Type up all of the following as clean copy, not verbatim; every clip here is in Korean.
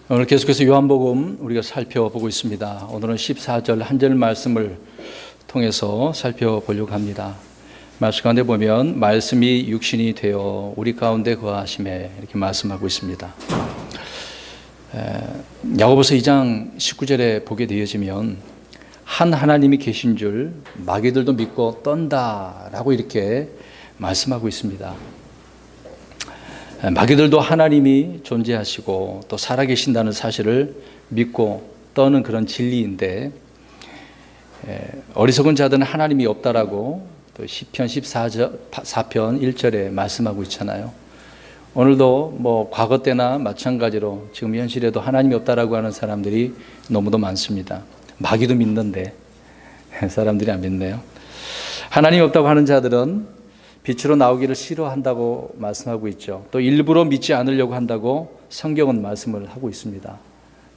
오늘 계속해서 요한복음 우리가 살펴보고 있습니다. 오늘은 14절 한 절 말씀을 통해서 살펴보려고 합니다. 말씀 가운데 보면 말씀이 육신이 되어 우리 가운데 거하심에 이렇게 말씀하고 있습니다. 야고보서 2장 19절에 보게 되어지면 한 하나님이 계신 줄 마귀들도 믿고 떤다라고 이렇게 말씀하고 있습니다. 마귀들도 하나님이 존재하시고 또 살아계신다는 사실을 믿고 떠는 그런 진리인데, 어리석은 자들은 하나님이 없다라고 또 시편 14편 1절에 말씀하고 있잖아요. 오늘도 과거 때나 마찬가지로 지금 현실에도 하나님이 없다라고 하는 사람들이 너무도 많습니다. 마귀도 믿는데 사람들이 안 믿네요. 하나님이 없다고 하는 자들은 빛으로 나오기를 싫어한다고 말씀하고 있죠. 또 일부러 믿지 않으려고 한다고 성경은 말씀을 하고 있습니다.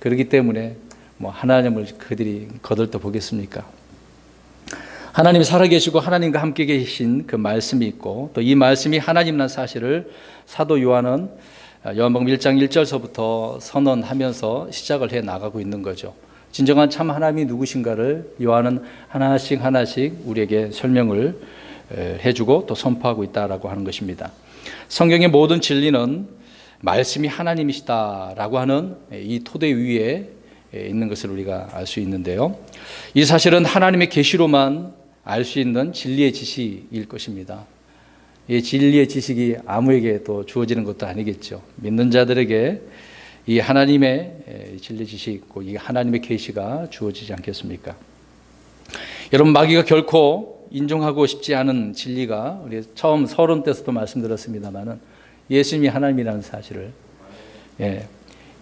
그렇기 때문에 하나님을 그들이 거들떠 보겠습니까? 하나님이 살아계시고 하나님과 함께 계신 그 말씀이 있고 또 이 말씀이 하나님이라는 사실을 사도 요한은 요한복음 1장 1절서부터 선언하면서 시작을 해 나가고 있는 거죠. 진정한 참 하나님이 누구신가를 요한은 하나씩 우리에게 설명을 해주고 또 선포하고 있다라고 하는 것입니다. 성경의 모든 진리는 말씀이 하나님이시다라고 하는 이 토대 위에 있는 것을 우리가 알 수 있는데요. 이 사실은 하나님의 계시로만 알 수 있는 진리의 지식일 것입니다. 이 진리의 지식이 아무에게 또 주어지는 것도 아니겠죠. 믿는 자들에게 이 하나님의 진리 지식, 이 하나님의 계시가 주어지지 않겠습니까? 여러분, 마귀가 결코 인정하고 싶지 않은 진리가 우리 처음 서론 때서도 말씀드렸습니다만은 예수님이 하나님이라는 사실을,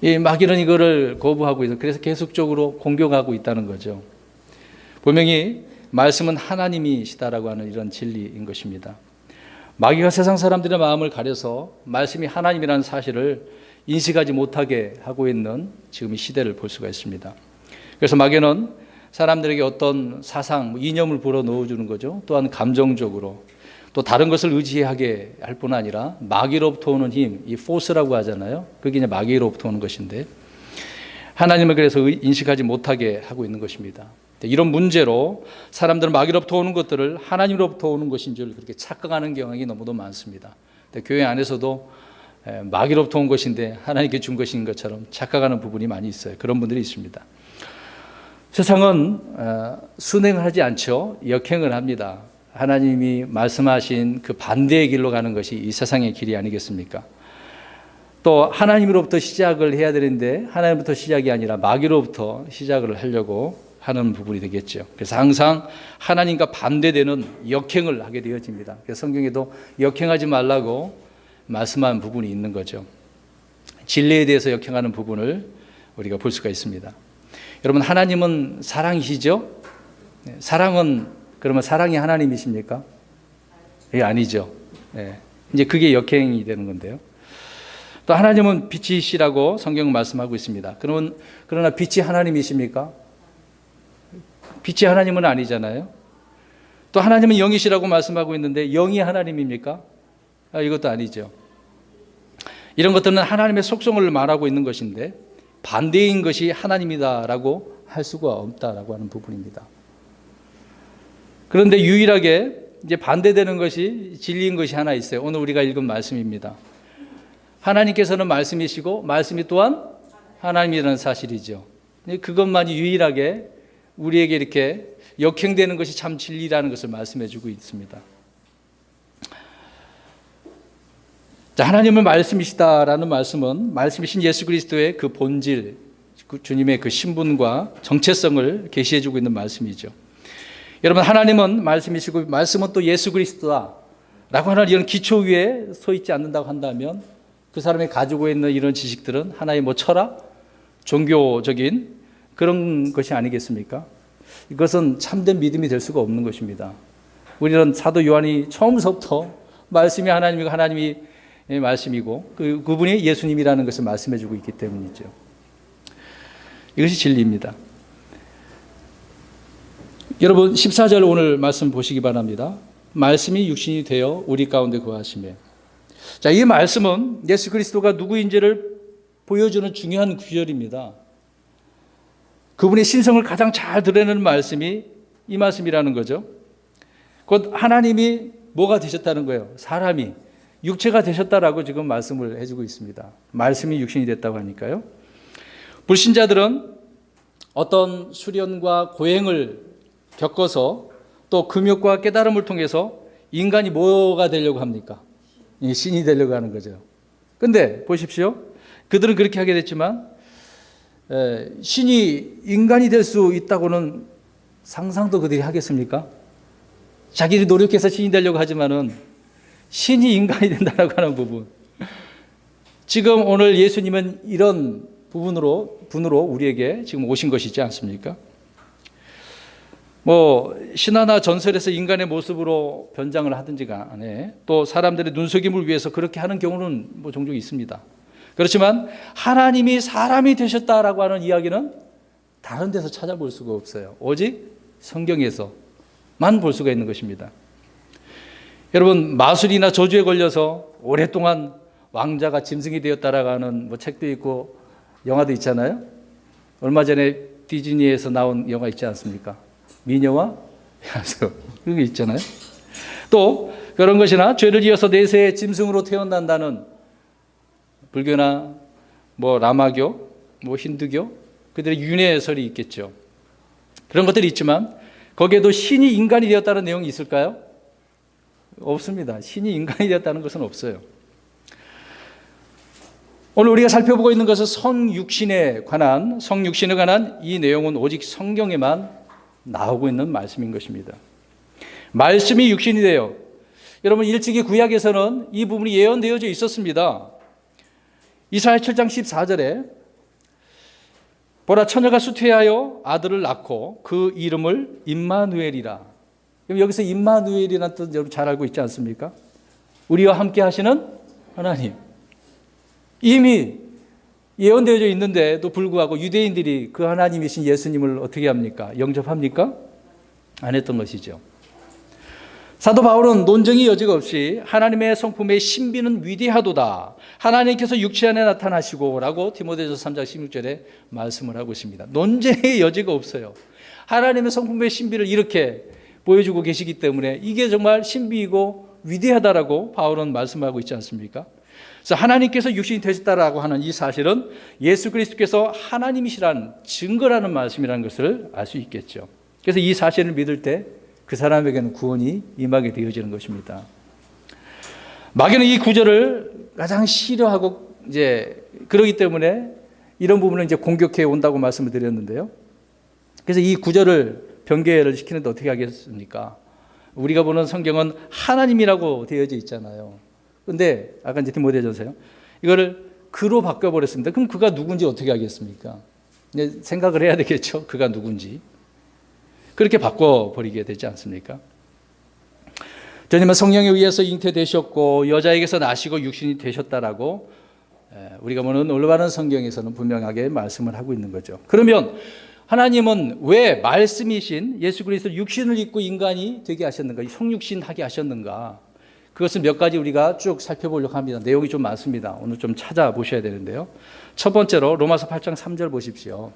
이 마귀는 이거를 거부하고 있어. 그래서 계속적으로 공격하고 있다는 거죠. 분명히 말씀은 하나님이시다라고 하는 이런 진리인 것입니다. 마귀가 세상 사람들의 마음을 가려서 말씀이 하나님이라는 사실을 인식하지 못하게 하고 있는 지금 이 시대를 볼 수가 있습니다. 그래서 마귀는 사람들에게 어떤 사상, 이념을 불어넣어주는 거죠. 또한 감정적으로 또 다른 것을 의지하게 할 뿐 아니라 마귀로부터 오는 힘, 이 포스라고 하잖아요. 그게 이제 마귀로부터 오는 것인데 하나님을 그래서 인식하지 못하게 하고 있는 것입니다. 이런 문제로 사람들은 마귀로부터 오는 것들을 하나님으로부터 오는 것인 줄 그렇게 착각하는 경향이 너무도 많습니다. 교회 안에서도 마귀로부터 온 것인데 하나님께 준 것인 것처럼 착각하는 부분이 많이 있어요. 그런 분들이 있습니다. 세상은 순행을 하지 않죠. 역행을 합니다. 하나님이 말씀하신 그 반대의 길로 가는 것이 이 세상의 길이 아니겠습니까? 또 하나님으로부터 시작을 해야 되는데 하나님부터 시작이 아니라 마귀로부터 시작을 하려고 하는 부분이 되겠죠. 그래서 항상 하나님과 반대되는 역행을 하게 되어집니다. 그래서 성경에도 역행하지 말라고 말씀한 부분이 있는 거죠. 진리에 대해서 역행하는 부분을 우리가 볼 수가 있습니다. 여러분, 하나님은 사랑이시죠? 사랑은 그러면 사랑이 하나님이십니까? 예, 아니죠. 이제 그게 역행이 되는 건데요. 또 하나님은 빛이시라고 성경은 말씀하고 있습니다. 그러나 빛이 하나님이십니까? 빛이 하나님은 아니잖아요. 또 하나님은 영이시라고 말씀하고 있는데 영이 하나님입니까? 이것도 아니죠. 이런 것들은 하나님의 속성을 말하고 있는 것인데 반대인 것이 하나님이다라고 할 수가 없다라고 하는 부분입니다. 그런데 유일하게 이제 반대되는 것이 진리인 것이 하나 있어요. 오늘 우리가 읽은 말씀입니다. 하나님께서는 말씀이시고 말씀이 또한 하나님이라는 사실이죠. 그것만이 유일하게 우리에게 이렇게 역행되는 것이 참 진리라는 것을 말씀해 주고 있습니다. 자, 하나님은 말씀이시다라는 말씀은 말씀이신 예수 그리스도의 그 본질, 주님의 그 신분과 정체성을 계시해 주고 있는 말씀이죠. 여러분, 하나님은 말씀이시고 말씀은 또 예수 그리스도다라고 하는 이런 기초 위에 서 있지 않는다고 한다면 그 사람이 가지고 있는 이런 지식들은 하나의 철학, 종교적인 그런 것이 아니겠습니까? 이것은 참된 믿음이 될 수가 없는 것입니다. 우리는 사도 요한이 처음부터 말씀이 하나님이고 하나님이 말씀이고 그분이 예수님이라는 것을 말씀해 주고 있기 때문이죠. 이것이 진리입니다. 여러분, 14절 오늘 말씀 보시기 바랍니다. 말씀이 육신이 되어 우리 가운데 거하시매. 자, 이 말씀은 예수 그리스도가 누구인지를 보여주는 중요한 구절입니다. 그분의 신성을 가장 잘 드러내는 말씀이 이 말씀이라는 거죠. 곧 하나님이 뭐가 되셨다는 거예요? 사람이 육체가 되셨다라고 지금 말씀을 해주고 있습니다. 말씀이 육신이 됐다고 하니까요. 불신자들은 어떤 수련과 고행을 겪어서 또 금욕과 깨달음을 통해서 인간이 뭐가 되려고 합니까? 신이 되려고 하는 거죠. 근데 보십시오. 그들은 그렇게 하게 됐지만 신이 인간이 될 수 있다고는 상상도 그들이 하겠습니까? 자기들이 노력해서 신이 되려고 하지만은 신이 인간이 된다라고 하는 부분. 지금 오늘 예수님은 이런 분으로 우리에게 지금 오신 것이지 않습니까? 신화나 전설에서 인간의 모습으로 변장을 하든지 간에 또 사람들의 눈속임을 위해서 그렇게 하는 경우는 종종 있습니다. 그렇지만 하나님이 사람이 되셨다라고 하는 이야기는 다른 데서 찾아볼 수가 없어요. 오직 성경에서만 볼 수가 있는 것입니다. 여러분, 마술이나 저주에 걸려서 오랫동안 왕자가 짐승이 되었다라고 하는 책도 있고 영화도 있잖아요. 얼마 전에 디즈니에서 나온 영화 있지 않습니까? 미녀와 야수, 그런 게 있잖아요. 또 그런 것이나 죄를 지어서 내세의 짐승으로 태어난다는 불교나 라마교, 힌두교, 그들의 윤회설이 있겠죠. 그런 것들이 있지만 거기에도 신이 인간이 되었다는 내용이 있을까요? 없습니다. 신이 인간이 되었다는 것은 없어요. 오늘 우리가 살펴보고 있는 것은 성육신에 관한 이 내용은 오직 성경에만 나오고 있는 말씀인 것입니다. 말씀이 육신이 되어, 여러분 일찍이 구약에서는 이 부분이 예언되어져 있었습니다. 이사야 7장 14절에 보라, 처녀가 수태하여 아들을 낳고 그 이름을 임마누엘이라. 여기서 임마누엘이라는 뜻 여러분 잘 알고 있지 않습니까? 우리와 함께 하시는 하나님. 이미 예언되어져 있는데도 불구하고 유대인들이 그 하나님이신 예수님을 어떻게 합니까? 영접합니까? 안 했던 것이죠. 사도 바울은 논쟁의 여지가 없이 하나님의 성품의 신비는 위대하도다, 하나님께서 육체 안에 나타나시고 라고 디모데전서 3장 16절에 말씀을 하고 있습니다. 논쟁의 여지가 없어요. 하나님의 성품의 신비를 이렇게 보여주고 계시기 때문에 이게 정말 신비이고 위대하다라고 바울은 말씀하고 있지 않습니까? 그래서 하나님께서 육신이 되셨다라고 하는 이 사실은 예수 그리스도께서 하나님이시라는 증거라는 말씀이라는 것을 알 수 있겠죠. 그래서 이 사실을 믿을 때 그 사람에게는 구원이 임하게 되어지는 것입니다. 마귀는 이 구절을 가장 싫어하고 그러기 때문에 이런 부분을 공격해 온다고 말씀을 드렸는데요. 그래서 이 구절을 변개를 시키는데 어떻게 하겠습니까? 우리가 보는 성경은 하나님이라고 되어져 있잖아요. 근데 아까 디모데전서요. 이거를 그로 바꿔버렸습니다. 그럼 그가 누군지 어떻게 하겠습니까? 생각을 해야 되겠죠. 그가 누군지. 그렇게 바꿔버리게 되지 않습니까? 주님은 성령에 의해서 잉태되셨고 여자에게서 나시고 육신이 되셨다라고 우리가 보는 올바른 성경에서는 분명하게 말씀을 하고 있는 거죠. 그러면 하나님은 왜 말씀이신 예수 그리스도 육신을 입고 인간이 되게 하셨는가? 성육신하게 하셨는가? 그것을 몇 가지 우리가 쭉 살펴보려고 합니다. 내용이 좀 많습니다. 오늘 좀 찾아보셔야 되는데요. 첫 번째로 로마서 8장 3절 보십시오.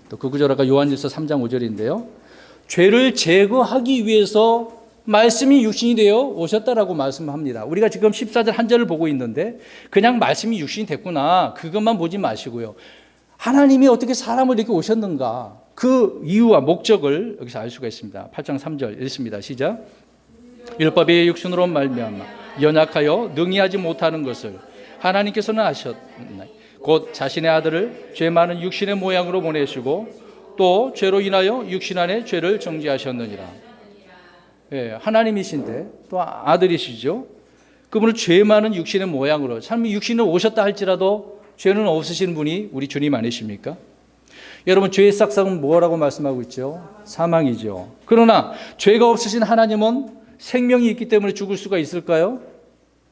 또 그 구절 아까 요한일서 3장 5절인데요. 죄를 제거하기 위해서 말씀이 육신이 되어 오셨다라고 말씀합니다. 우리가 지금 14절 한 절을 보고 있는데 그냥 말씀이 육신이 됐구나, 그것만 보지 마시고요. 하나님이 어떻게 사람을 이렇게 오셨는가, 그 이유와 목적을 여기서 알 수가 있습니다. 8장 3절 읽습니다. 시작. 율법의 육신으로 말미암아 연약하여 능히하지 못하는 것을 하나님께서는 아셨나니 곧 자신의 아들을 죄 많은 육신의 모양으로 보내시고 또 죄로 인하여 육신 안에 죄를 정죄하셨느니라. 하나님이신데 또 아들이시죠. 그분을 죄 많은 육신의 모양으로, 참 육신을 오셨다 할지라도 죄는 없으신 분이 우리 주님 아니십니까? 여러분, 죄의 싹싹은 뭐라고 말씀하고 있죠? 사망이죠. 그러나 죄가 없으신 하나님은 생명이 있기 때문에 죽을 수가 있을까요?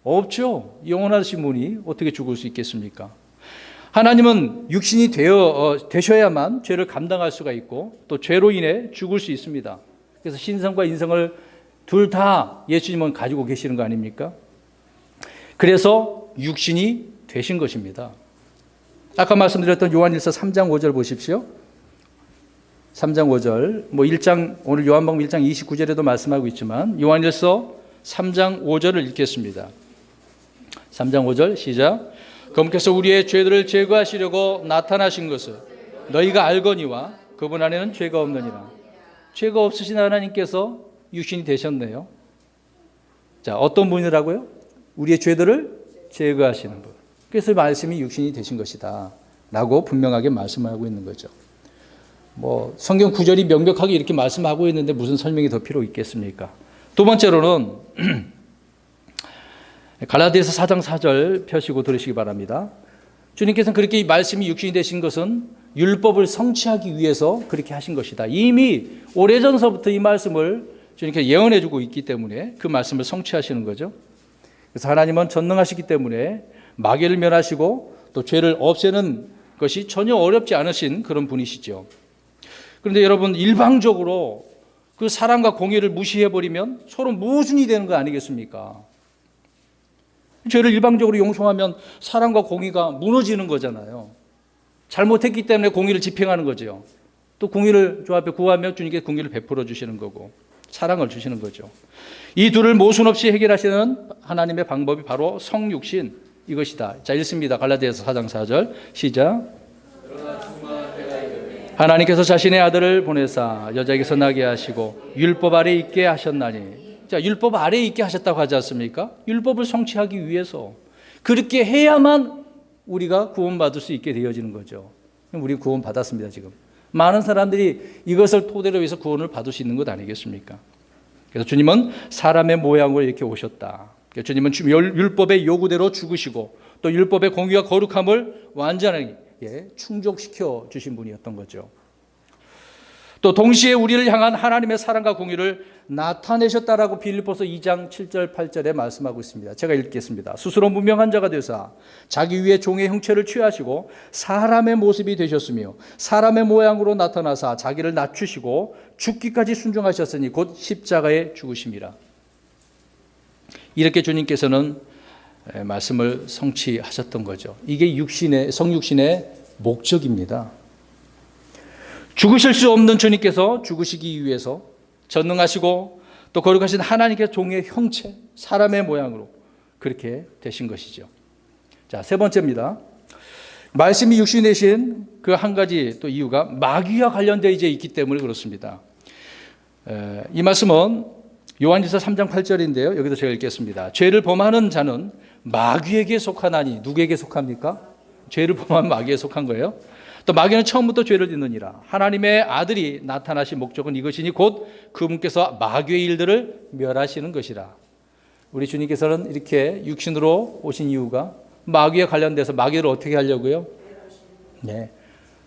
없죠. 영원하신 분이 어떻게 죽을 수 있겠습니까? 하나님은 육신이 되셔야만 죄를 감당할 수가 있고 또 죄로 인해 죽을 수 있습니다. 그래서 신성과 인성을 둘 다 예수님은 가지고 계시는 거 아닙니까? 그래서 육신이 되신 것입니다. 아까 말씀드렸던 요한일서 3장 5절 보십시오. 3장 5절, 뭐 1장, 오늘 요한복음 1장 29절에도 말씀하고 있지만 요한일서 3장 5절을 읽겠습니다. 3장 5절 시작. 그분께서 우리의 죄들을 제거하시려고 나타나신 것을 너희가 알거니와 그분 안에는 죄가 없느니라. 죄가 없으신 하나님께서 육신이 되셨네요. 자, 어떤 분이라고요? 우리의 죄들을 제거하시는 분. 그래서 말씀이 육신이 되신 것이다 라고 분명하게 말씀하고 있는 거죠. 뭐 성경 구절이 명백하게 이렇게 말씀하고 있는데 무슨 설명이 더 필요 있겠습니까? 두 번째로는 갈라디아서 4장 4절 펴시고 들으시기 바랍니다. 주님께서는 그렇게 이 말씀이 육신이 되신 것은 율법을 성취하기 위해서 그렇게 하신 것이다. 이미 오래전서부터 이 말씀을 주님께서 예언해 주고 있기 때문에 그 말씀을 성취하시는 거죠. 그래서 하나님은 전능하시기 때문에 마귀를 멸하시고 또 죄를 없애는 것이 전혀 어렵지 않으신 그런 분이시죠. 그런데 여러분, 일방적으로 그 사랑과 공의를 무시해버리면 서로 모순이 되는 거 아니겠습니까? 죄를 일방적으로 용서하면 사랑과 공의가 무너지는 거잖아요. 잘못했기 때문에 공의를 집행하는 거죠. 또 공의를 주 앞에 구하며 주님께 공의를 베풀어 주시는 거고 사랑을 주시는 거죠. 이 둘을 모순 없이 해결하시는 하나님의 방법이 바로 성육신 이것이다. 자, 읽습니다. 갈라디아서 4장 4절 시작. 하나님께서 자신의 아들을 보내사 여자에게서 나게 하시고 율법 아래 있게 하셨나니. 자, 율법 아래에 있게 하셨다고 하지 않습니까? 율법을 성취하기 위해서 그렇게 해야만 우리가 구원받을 수 있게 되어지는 거죠. 우리 구원 받았습니다. 지금 많은 사람들이 이것을 토대로 해서 구원을 받을 수 있는 것 아니겠습니까? 그래서 주님은 사람의 모양으로 이렇게 오셨다. 주님은 율법의 요구대로 죽으시고 또 율법의 공의와 거룩함을 완전하게 충족시켜 주신 분이었던 거죠. 또 동시에 우리를 향한 하나님의 사랑과 공의를 나타내셨다라고 빌립보서 2장 7절 8절에 말씀하고 있습니다. 제가 읽겠습니다. 스스로 무명한 자가 되사 자기 위에 종의 형체를 취하시고 사람의 모습이 되셨으며 사람의 모양으로 나타나사 자기를 낮추시고 죽기까지 순종하셨으니 곧 십자가에 죽으심이라. 이렇게 주님께서는 말씀을 성취하셨던 거죠. 이게 성육신의 목적입니다. 죽으실 수 없는 주님께서 죽으시기 위해서 전능하시고 또 거룩하신 하나님께 종의 형체, 사람의 모양으로 그렇게 되신 것이죠. 자, 세 번째입니다. 말씀이 육신이 되신 그 한 가지 또 이유가 마귀와 관련되어 이제 있기 때문에 그렇습니다. 이 말씀은 요한일서 3장 8절인데요. 여기도 제가 읽겠습니다. 죄를 범하는 자는 마귀에게 속하나니. 누구에게 속합니까? 죄를 범하면 마귀에 속한 거예요. 또 마귀는 처음부터 죄를 짓느니라. 하나님의 아들이 나타나신 목적은 이것이니 곧 그분께서 마귀의 일들을 멸하시는 것이라. 우리 주님께서는 이렇게 육신으로 오신 이유가 마귀에 관련돼서 마귀를 어떻게 하려고요? 네,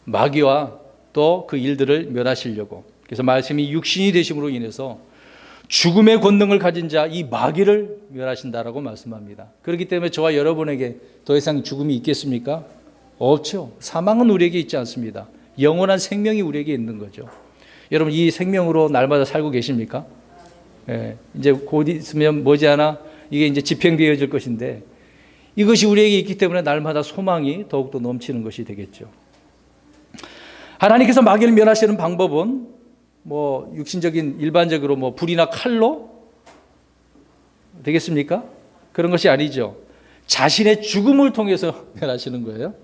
마귀와 또 그 일들을 멸하시려고. 그래서 말씀이 육신이 되심으로 인해서 죽음의 권능을 가진 자 이 마귀를 멸하신다라고 말씀합니다. 그렇기 때문에 저와 여러분에게 더 이상 죽음이 있겠습니까? 없죠. 사망은 우리에게 있지 않습니다. 영원한 생명이 우리에게 있는 거죠. 여러분, 이 생명으로 날마다 살고 계십니까? 예, 이제 곧 있으면 머지않아 이게 이제 집행되어질 것인데 이것이 우리에게 있기 때문에 날마다 소망이 더욱더 넘치는 것이 되겠죠. 하나님께서 마귀를 멸하시는 방법은 뭐 육신적인 일반적으로 뭐 불이나 칼로 되겠습니까? 그런 것이 아니죠. 자신의 죽음을 통해서 멸하시는 거예요.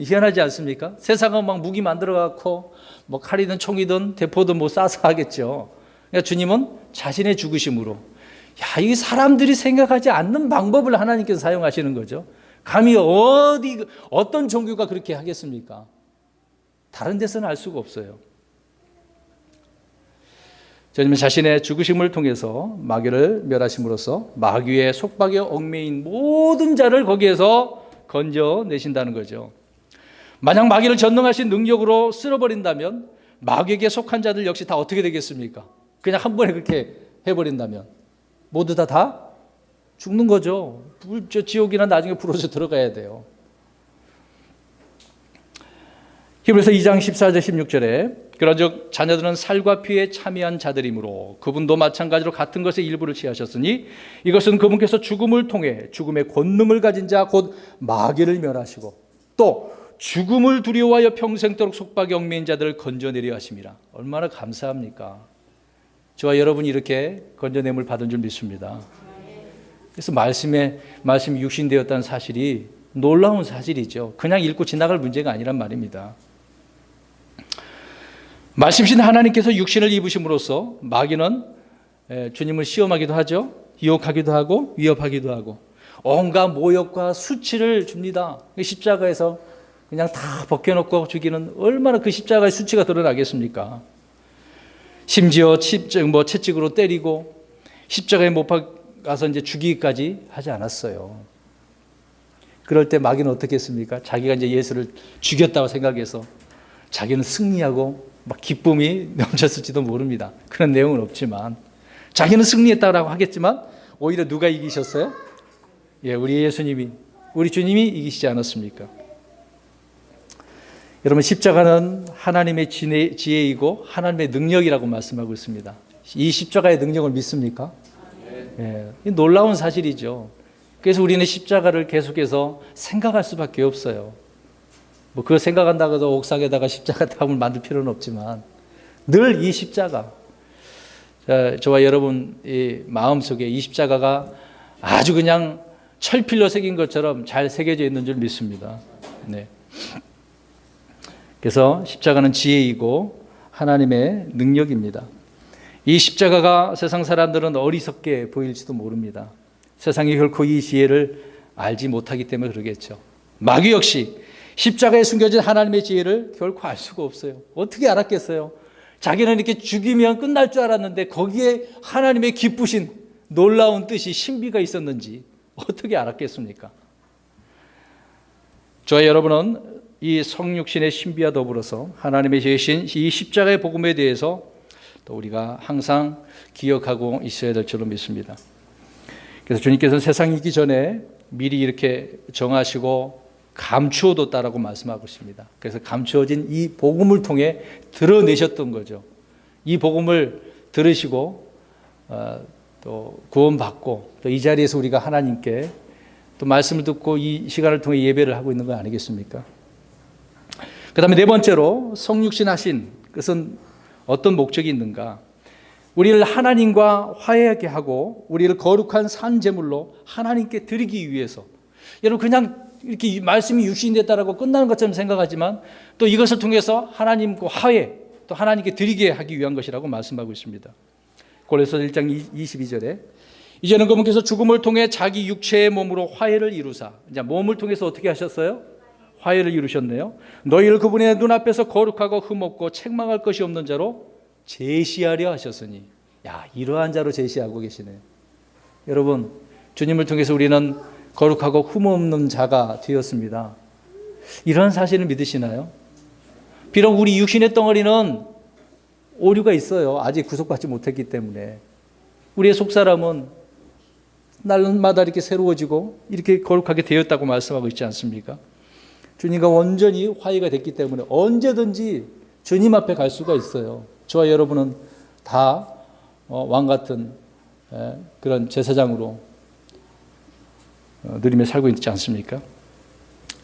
희한하지 않습니까? 세상은 막 무기 만들어 갖고 뭐 칼이든 총이든 대포든 뭐 쏴서 하겠죠. 그러니까 주님은 자신의 죽으심으로, 야, 이 사람들이 생각하지 않는 방법을 하나님께서 사용하시는 거죠. 감히 어떤 종교가 그렇게 하겠습니까? 다른 데서는 알 수가 없어요. 주님은 자신의 죽으심을 통해서 마귀를 멸하심으로써 마귀의 속박에 얽매인 모든 자를 거기에서 건져내신다는 거죠. 만약 마귀를 전능하신 능력으로 쓸어버린다면 마귀에게 속한 자들 역시 다 어떻게 되겠습니까? 그냥 한 번에 그렇게 해버린다면 모두 다 죽는 거죠. 지옥이나 나중에 불어서 들어가야 돼요. 히브리서 2장 14절 16절에 그런즉 자녀들은 살과 피에 참여한 자들이므로 그분도 마찬가지로 같은 것의 일부를 취하셨으니 이것은 그분께서 죽음을 통해 죽음의 권능을 가진 자 곧 마귀를 멸하시고 또 죽음을 두려워하여 평생도록 속박에 얽매인 자들을 건져내려 하심이라. 얼마나 감사합니까? 저와 여러분이 이렇게 건져냄을 받은 줄 믿습니다. 그래서 말씀이 육신되었다는 사실이 놀라운 사실이죠. 그냥 읽고 지나갈 문제가 아니란 말입니다. 말씀이신 하나님께서 육신을 입으심으로써 마귀는 주님을 시험하기도 하죠. 유혹하기도 하고 위협하기도 하고 온갖 모욕과 수치를 줍니다. 십자가에서 그냥 다 벗겨놓고 죽이는, 얼마나 그 십자가의 수치가 드러나겠습니까? 심지어 채찍으로 때리고 십자가에 못 박아서 이제 죽이기까지 하지 않았어요. 그럴 때 마귀는 어떻게 했습니까? 자기가 이제 예수를 죽였다고 생각해서 자기는 승리하고 막 기쁨이 넘쳤을지도 모릅니다. 그런 내용은 없지만 자기는 승리했다고 하겠지만 오히려 누가 이기셨어요? 우리 예수님이, 우리 주님이 이기시지 않았습니까? 여러분, 십자가는 하나님의 지혜이고 하나님의 능력이라고 말씀하고 있습니다. 이 십자가의 능력을 믿습니까? 놀라운 사실이죠. 그래서 우리는 십자가를 계속해서 생각할 수밖에 없어요. 그걸 생각한다고 해서 옥상에다가 십자가 답을 만들 필요는 없지만 늘 이 십자가, 저와 여러분의 마음속에 이 십자가가 아주 그냥 철필로 새긴 것처럼 잘 새겨져 있는 줄 믿습니다. 그래서 십자가는 지혜이고 하나님의 능력입니다. 이 십자가가 세상 사람들은 어리석게 보일지도 모릅니다. 세상이 결코 이 지혜를 알지 못하기 때문에 그러겠죠. 마귀 역시 십자가에 숨겨진 하나님의 지혜를 결코 알 수가 없어요. 어떻게 알았겠어요? 자기는 이렇게 죽이면 끝날 줄 알았는데 거기에 하나님의 기쁘신 놀라운 뜻이, 신비가 있었는지 어떻게 알았겠습니까? 저와 여러분은 이 성육신의 신비와 더불어서 하나님의 제신 이 십자가의 복음에 대해서 또 우리가 항상 기억하고 있어야 될 줄로 믿습니다. 그래서 주님께서는 세상이 있기 전에 미리 이렇게 정하시고 감추어뒀다라고 말씀하고 있습니다. 그래서 감추어진 이 복음을 통해 드러내셨던 거죠. 이 복음을 들으시고 또 구원받고 또 이 자리에서 우리가 하나님께 또 말씀을 듣고 이 시간을 통해 예배를 하고 있는 거 아니겠습니까? 그 다음에 네 번째로 성육신 하신 것은 어떤 목적이 있는가? 우리를 하나님과 화해하게 하고 우리를 거룩한 산 제물로 하나님께 드리기 위해서. 여러분, 그냥 이렇게 말씀이 육신이 됐다라고 끝나는 것처럼 생각하지만 또 이것을 통해서 하나님과 화해, 또 하나님께 드리게 하기 위한 것이라고 말씀하고 있습니다. 고린도서 1장 22절에 이제는 그분께서 죽음을 통해 자기 육체의 몸으로 화해를 이루사. 이제 몸을 통해서 어떻게 하셨어요? 화해를 이루셨네요. 너희를 그분의 눈앞에서 거룩하고 흠없고 책망할 것이 없는 자로 제시하려 하셨으니. 이러한 자로 제시하고 계시네요. 여러분, 주님을 통해서 우리는 거룩하고 흠없는 자가 되었습니다. 이런 사실을 믿으시나요? 비록 우리 육신의 덩어리는 오류가 있어요. 아직 구속받지 못했기 때문에. 우리의 속사람은 날마다 이렇게 새로워지고 이렇게 거룩하게 되었다고 말씀하고 있지 않습니까? 주님과 온전히 화해가 됐기 때문에 언제든지 주님 앞에 갈 수가 있어요. 저와 여러분은 다 왕 같은 그런 제사장으로 누리며 살고 있지 않습니까?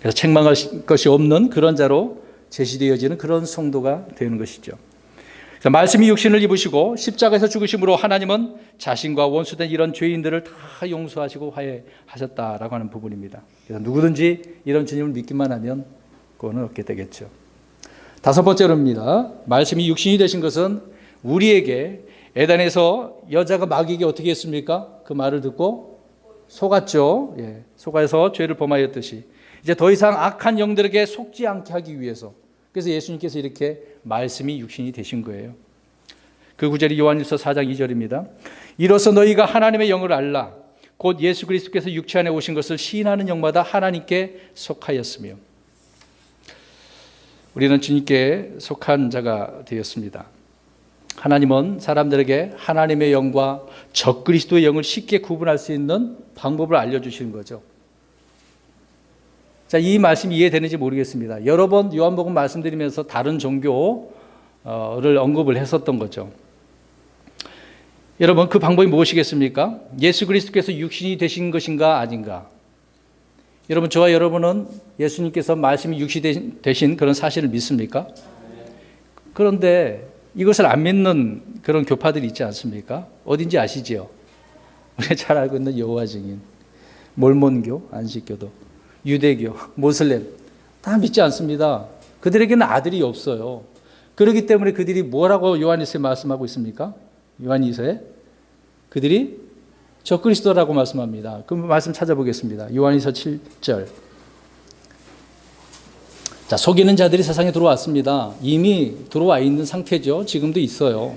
그래서 책망할 것이 없는 그런 자로 제시되어지는 그런 성도가 되는 것이죠. 말씀이 육신을 입으시고 십자가에서 죽으심으로 하나님은 자신과 원수된 이런 죄인들을 다 용서하시고 화해하셨다라고 하는 부분입니다. 그래서 누구든지 이런 주님을 믿기만 하면 구원을 얻게 되겠죠. 다섯 번째로입니다. 말씀이 육신이 되신 것은 우리에게 에덴에서 여자가 마귀에게 어떻게 했습니까? 그 말을 듣고 속았죠. 속아서 죄를 범하였듯이 이제 더 이상 악한 영들에게 속지 않게 하기 위해서, 그래서 예수님께서 이렇게 말씀이 육신이 되신 거예요. 그 구절이 요한일서 4장 2절입니다. 이로써 너희가 하나님의 영을 알라. 곧 예수 그리스도께서 육체 안에 오신 것을 시인하는 영마다 하나님께 속하였으며. 우리는 주님께 속한 자가 되었습니다. 하나님은 사람들에게 하나님의 영과 적그리스도의 영을 쉽게 구분할 수 있는 방법을 알려주시는 거죠. 자, 이 말씀이 이해되는지 모르겠습니다. 여러 번 요한복음 말씀드리면서 다른 종교를 언급을 했었던 거죠. 여러분, 그 방법이 무엇이겠습니까? 예수 그리스도께서 육신이 되신 것인가 아닌가? 여러분, 저와 여러분은 예수님께서 말씀이 육시 되신 그런 사실을 믿습니까? 그런데 이것을 안 믿는 그런 교파들이 있지 않습니까? 어딘지 아시지요? 우리가 잘 알고 있는 여호와 증인, 몰몬교, 안식교도, 유대교, 모슬렘 다 믿지 않습니다. 그들에게는 아들이 없어요. 그렇기 때문에 그들이 뭐라고 요한일서에 말씀하고 있습니까? 요한일서에 그들이 적그리스도라고 말씀합니다. 그 말씀 찾아보겠습니다. 요한일서 7절. 자, 속이는 자들이 세상에 들어왔습니다. 이미 들어와 있는 상태죠. 지금도 있어요.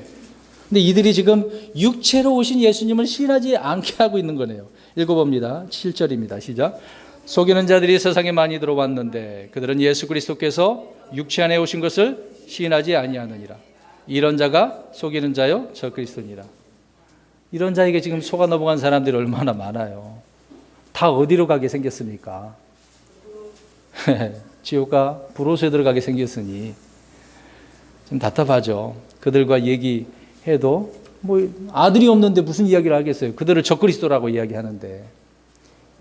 근데 이들이 지금 육체로 오신 예수님을 신하지 않게 하고 있는 거네요. 읽어봅니다. 7절입니다. 시작. 속이는 자들이 세상에 많이 들어왔는데 그들은 예수 그리스도께서 육체 안에 오신 것을 시인하지 아니하느니라. 이런 자가 속이는 자요 적그리스도니라. 이런 자에게 지금 속아 넘어간 사람들이 얼마나 많아요. 다 어디로 가게 생겼습니까? 지옥과 불옷에 들어가게 생겼으니 좀 답답하죠. 그들과 얘기해도 뭐 아들이 없는데 무슨 이야기를 하겠어요. 그들을 적그리스도라고 이야기하는데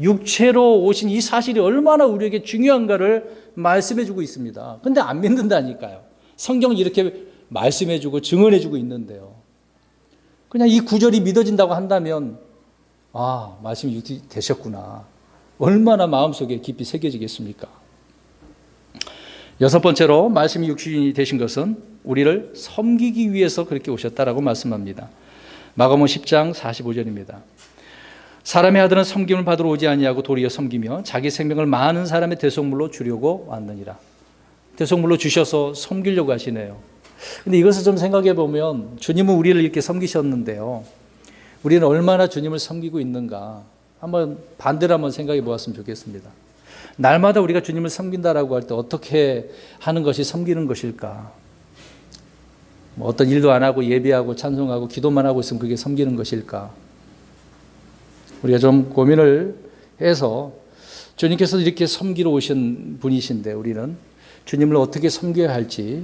육체로 오신 이 사실이 얼마나 우리에게 중요한가를 말씀해주고 있습니다. 근데 안 믿는다니까요. 성경이 이렇게 말씀해주고 증언해주고 있는데요. 그냥 이 구절이 믿어진다고 한다면 아, 말씀이 육시 되셨구나. 얼마나 마음속에 깊이 새겨지겠습니까? 여섯 번째로 말씀이 육신이 되신 것은 우리를 섬기기 위해서 그렇게 오셨다라고 말씀합니다. 마가복음 10장 45절입니다. 사람의 아들은 섬김을 받으러 오지 아니하고 도리어 섬기며 자기 생명을 많은 사람의 대속물로 주려고 왔느니라. 대속물로 주셔서 섬기려고 하시네요. 근데 이것을 좀 생각해 보면 주님은 우리를 이렇게 섬기셨는데요. 우리는 얼마나 주님을 섬기고 있는가 한번 반대로 한번 생각해 보았으면 좋겠습니다. 날마다 우리가 주님을 섬긴다라고 할 때 어떻게 하는 것이 섬기는 것일까? 뭐 어떤 일도 안 하고 예배하고 찬송하고 기도만 하고 있으면 그게 섬기는 것일까? 우리가 좀 고민을 해서 주님께서 이렇게 섬기러 오신 분이신데 우리는 주님을 어떻게 섬겨야 할지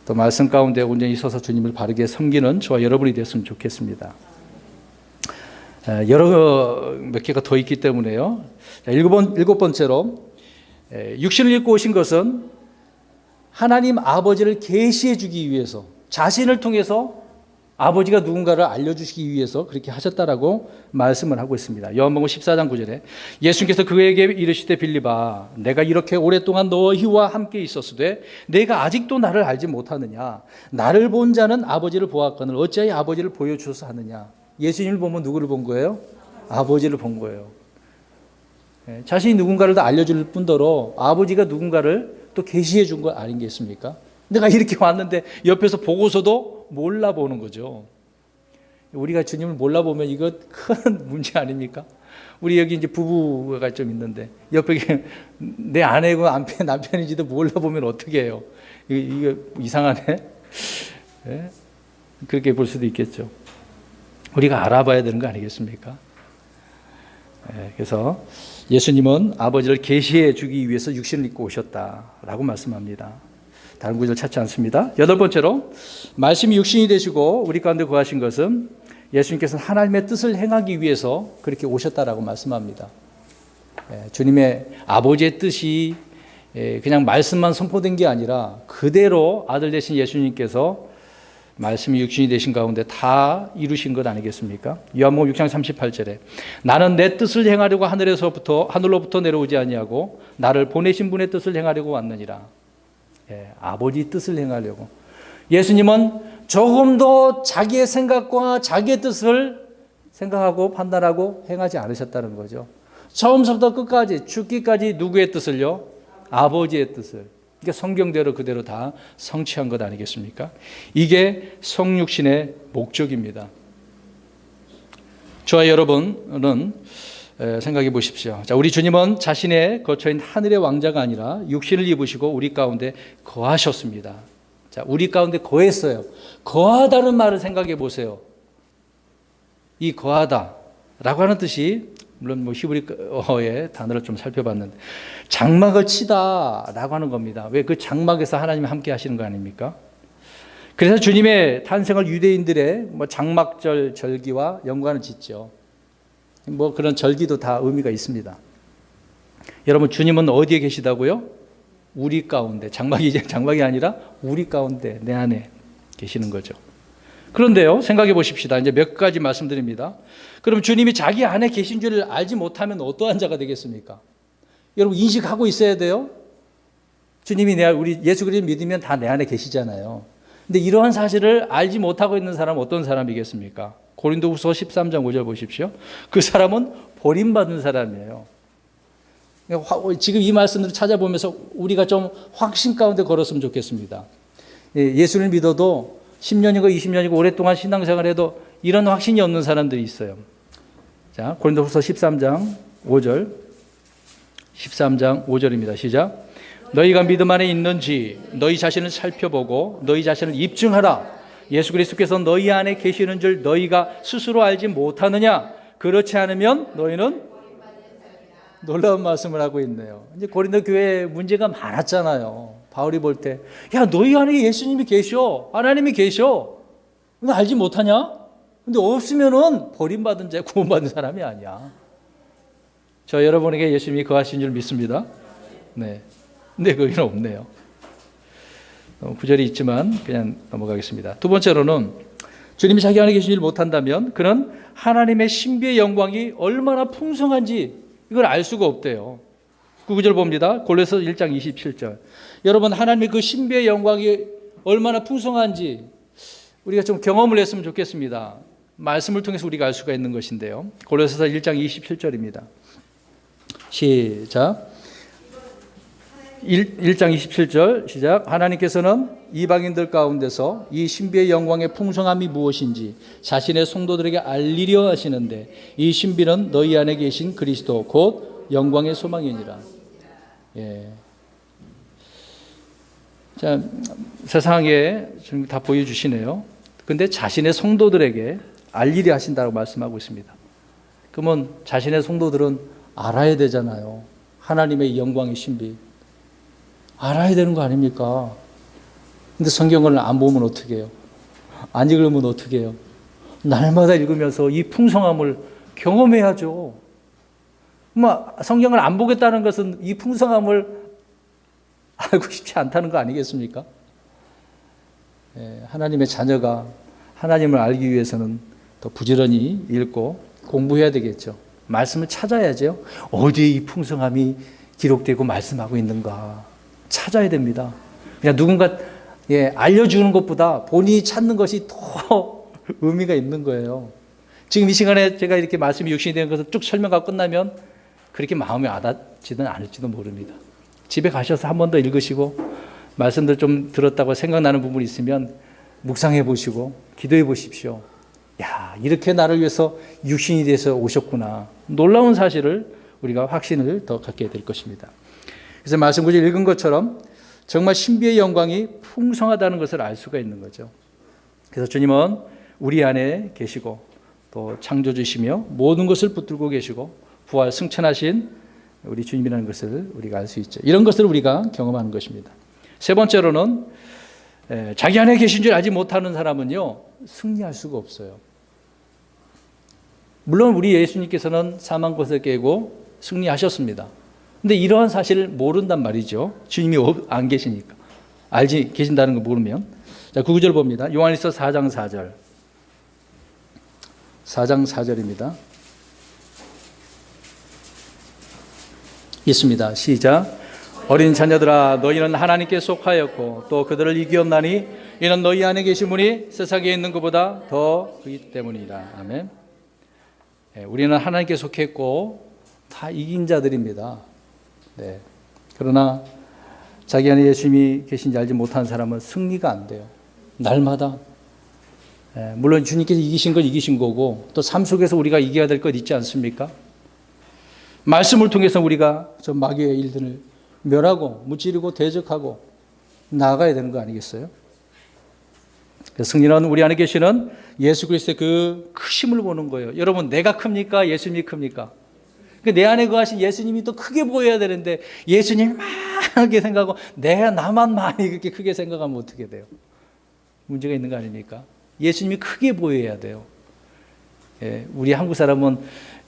또 말씀 가운데 온전히 서서 주님을 바르게 섬기는 저와 여러분이 됐으면 좋겠습니다. 여러 몇 개가 더 있기 때문에요. 일곱 번째로 육신을 입고 오신 것은 하나님 아버지를 계시해 주기 위해서 자신을 통해서 아버지가 누군가를 알려주시기 위해서 그렇게 하셨다라고 말씀을 하고 있습니다. 요한복음 14장 9절에 예수님께서 그에게 이르시되 빌립아 내가 이렇게 오랫동안 너희와 함께 있었으되 내가 아직도 나를 알지 못하느냐 나를 본 자는 아버지를 보았거늘 어찌하여 아버지를 보여주소서 하느냐. 예수님을 보면 누구를 본 거예요? 아버지를 본 거예요. 자신이 누군가를 다 알려줄 뿐더러 아버지가 누군가를 또 계시해 준 거 아니겠습니까? 내가 이렇게 왔는데 옆에서 보고서도 몰라보는 거죠. 우리가 주님을 몰라보면 이거 큰 문제 아닙니까? 우리 여기 이제 부부가 좀 있는데 옆에 내 아내고 남편인지도 몰라보면 어떻게 해요? 이거 이상하네? 네? 그렇게 볼 수도 있겠죠. 우리가 알아봐야 되는 거 아니겠습니까? 네, 그래서 예수님은 아버지를 계시해 주기 위해서 육신을 입고 오셨다라고 말씀합니다. 다른 구절 찾지 않습니다. 여덟 번째로 말씀이 육신이 되시고 우리 가운데 거하신 것은 예수님께서는 하나님의 뜻을 행하기 위해서 그렇게 오셨다라고 말씀합니다. 주님의 아버지의 뜻이 그냥 말씀만 선포된 게 아니라 그대로 아들 되신 예수님께서 말씀이 육신이 되신 가운데 다 이루신 것 아니겠습니까? 요한복음 6장 38절에 나는 내 뜻을 행하려고 하늘로부터 내려오지 아니하고 나를 보내신 분의 뜻을 행하려고 왔느니라. 아버지 뜻을 행하려고. 예수님은 조금 더 자기의 생각과 자기의 뜻을 생각하고 판단하고 행하지 않으셨다는 거죠. 처음부터 끝까지 죽기까지 누구의 뜻을요? 아버지의 뜻을. 그러니까 성경대로 그대로 다 성취한 것 아니겠습니까? 이게 성육신의 목적입니다. 저와 여러분은 생각해 보십시오. 자, 우리 주님은 자신의 거처인 하늘의 왕자가 아니라 육신을 입으시고 우리 가운데 거하셨습니다. 자, 우리 가운데 거했어요. 거하다는 말을 생각해 보세요. 이 거하다라고 하는 뜻이 물론 뭐 히브리어의 단어를 좀 살펴봤는데 장막을 치다라고 하는 겁니다. 왜 그 장막에서 하나님이 함께 하시는 거 아닙니까? 그래서 주님의 탄생을 유대인들의 뭐 장막절 절기와 연관을 짓죠. 뭐 그런 절기도 다 의미가 있습니다. 여러분, 주님은 어디에 계시다고요? 우리 가운데. 장막이 아니라 우리 가운데, 내 안에 계시는 거죠. 그런데요, 생각해 보십시다. 이제 몇 가지 말씀드립니다. 그럼 주님이 자기 안에 계신 줄 알지 못하면 어떠한 자가 되겠습니까? 여러분, 인식하고 있어야 돼요. 주님이 우리 예수 그리스도 믿으면 다 내 안에 계시잖아요. 근데 이러한 사실을 알지 못하고 있는 사람은 어떤 사람이겠습니까? 고린도후서 13장 5절 보십시오. 그 사람은 버림받은 사람이에요. 지금 이 말씀을 찾아보면서 우리가 좀 확신 가운데 걸었으면 좋겠습니다. 예수를 믿어도 10년이고 20년이고 오랫동안 신앙생활해도 이런 확신이 없는 사람들이 있어요. 자, 고린도후서 13장 5절. 13장 5절입니다. 시작. 너희가 믿음 안에 있는지 너희 자신을 살펴보고 너희 자신을 입증하라. 예수 그리스도께서 너희 안에 계시는 줄 너희가 스스로 알지 못하느냐? 그렇지 않으면 너희는 놀라운 말씀을 하고 있네요. 이제 고린도 교회에 문제가 많았잖아요. 바울이 볼 때, 야, 너희 안에 예수님이 계셔, 하나님이 계셔. 너 알지 못하냐? 근데 없으면은 버림받은 자, 구원받은 사람이 아니야. 저 여러분에게 예수님이 거하신 줄 믿습니다. 네. 근데 거기는 없네요. 구절이 있지만 그냥 넘어가겠습니다. 두 번째로는 주님이 자기 안에 계시지 못한다면 그는 하나님의 신비의 영광이 얼마나 풍성한지 이걸 알 수가 없대요. 그 구절 봅니다. 골로새서 1장 27절. 여러분, 하나님의 그 신비의 영광이 얼마나 풍성한지 우리가 좀 경험을 했으면 좋겠습니다. 말씀을 통해서 우리가 알 수가 있는 것인데요. 골로새서 1장 27절입니다. 시작. 1장 27절 시작. 하나님께서는 이방인들 가운데서 이 신비의 영광의 풍성함이 무엇인지 자신의 성도들에게 알리려 하시는데 이 신비는 너희 안에 계신 그리스도 곧 영광의 소망이니라. 예. 자, 세상에 지금 다 보여주시네요. 근데 자신의 성도들에게 알리려 하신다고 말씀하고 있습니다. 그러면 자신의 성도들은 알아야 되잖아요. 하나님의 영광의 신비. 알아야 되는 거 아닙니까? 근데 성경을 안 보면 어떻게 해요? 안 읽으면 어떻게 해요? 날마다 읽으면서 이 풍성함을 경험해야죠. 성경을 안 보겠다는 것은 이 풍성함을 알고 싶지 않다는 거 아니겠습니까? 하나님의 자녀가 하나님을 알기 위해서는 더 부지런히 읽고 공부해야 되겠죠. 말씀을 찾아야죠. 어디에 이 풍성함이 기록되고 말씀하고 있는가 찾아야 됩니다. 그냥 누군가 알려주는 것보다 본인이 찾는 것이 더 의미가 있는 거예요. 지금 이 시간에 제가 이렇게 말씀이 육신이 되는 것을 쭉 설명하고 끝나면 그렇게 마음이 와닿지는 않을지도 모릅니다. 집에 가셔서 한 번 더 읽으시고 말씀들 좀 들었다고 생각나는 부분이 있으면 묵상해 보시고 기도해 보십시오. 야, 이렇게 나를 위해서 육신이 돼서 오셨구나. 놀라운 사실을 우리가 확신을 더 갖게 될 것입니다. 그래서 말씀 구절 읽은 것처럼 정말 신비의 영광이 풍성하다는 것을 알 수가 있는 거죠. 그래서 주님은 우리 안에 계시고 또 창조주시며 모든 것을 붙들고 계시고 부활 승천하신 우리 주님이라는 것을 우리가 알 수 있죠. 이런 것을 우리가 경험하는 것입니다. 세 번째로는 자기 안에 계신 줄 알지 못하는 사람은요, 승리할 수가 없어요. 물론 우리 예수님께서는 사망 권세 깨고 승리하셨습니다. 근데 이러한 사실을 모른단 말이죠. 주님이 안 계시니까. 알지 계신다는 걸 모르면. 자, 9절 봅니다. 요한일서 4장 4절. 4장 4절입니다. 있습니다. 시작. 어린 자녀들아, 너희는 하나님께 속하였고 또 그들을 이기었나니 이는 너희 안에 계신 분이 세상에 있는 것보다 더 크기 때문이라. 아멘. 우리는 하나님께 속했고 다 이긴 자들입니다. 네. 그러나 자기 안에 예수님이 계신지 알지 못하는 사람은 승리가 안 돼요. 날마다. 물론 주님께서 이기신 걸 이기신 거고 또 삶 속에서 우리가 이겨야 될 것 있지 않습니까? 말씀을 통해서 우리가 저 마귀의 일들을 멸하고 무찌르고 대적하고 나아가야 되는 거 아니겠어요? 승리는 우리 안에 계시는 예수 그리스도의 그 크심을 보는 거예요. 여러분, 내가 큽니까? 예수님이 큽니까? 내 안에 거하신 예수님이 또 크게 보여야 되는데 예수님이 많게 생각하고 내가 나만 많이 그렇게 크게 생각하면 어떻게 돼요? 문제가 있는 거 아닙니까? 예수님이 크게 보여야 돼요. 우리 한국 사람은